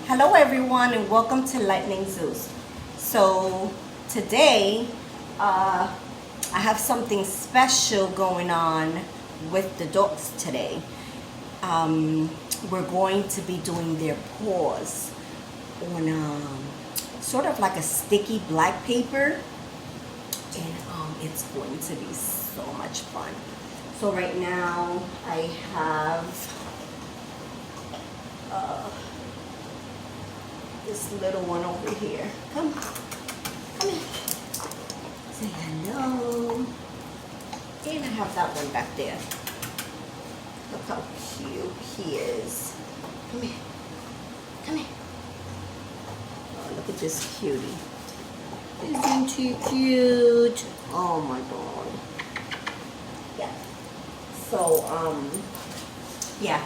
Hello everyone and welcome to Lightning Zeus. So today I have something special going on with the dogs today. We're going to be doing their paws on sort of like a sticky black paper, and it's going to be so much fun. So right now I have this little one over here. Come here. Say hello. And I have that one back there. Look how cute he is. Come here. Oh, look at this cutie. Isn't he cute? Oh my god. Yeah. So, yeah.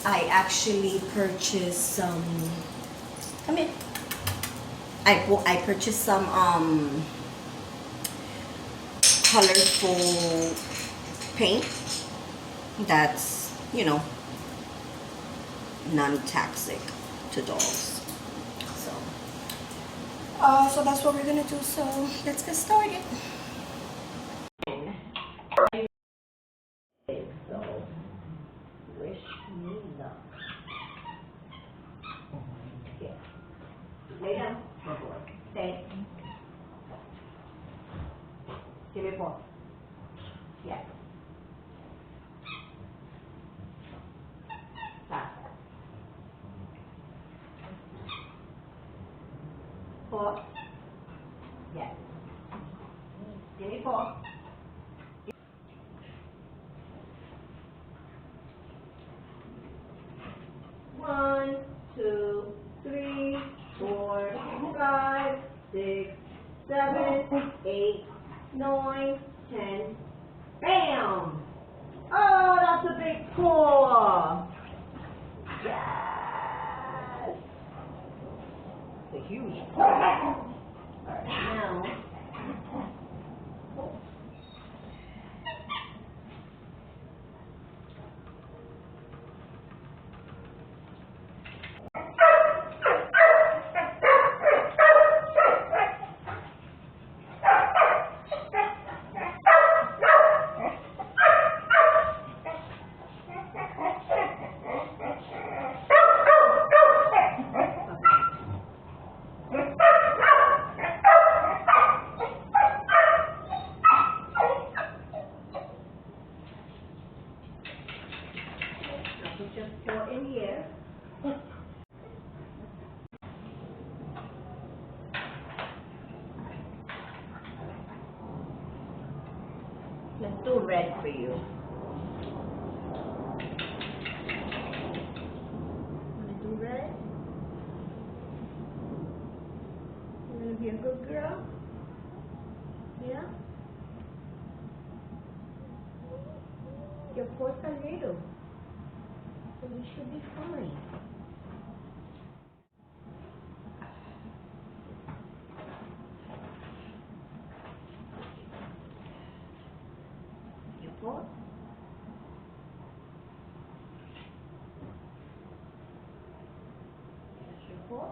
I actually purchased some. Come here. I purchased some colorful paint that's, non-toxic to dogs. So that's what we're gonna do. So let's get started. So wish me luck. Here. Lay down. Good boy. Stay. Give me a paw. Yes. Stop. Paw. Yes. Give me a paw. One, two, 3, 4, 5, 6, 7, 8, 9, 10. Bam! Oh, that's a big paw. Yes. It's a huge paw. All right, now. Just pour in here. Let's do red for you. Want to do red? You want to be a good girl? Yeah? Your paws are little, so we should be fine. Your paws? That's your paw?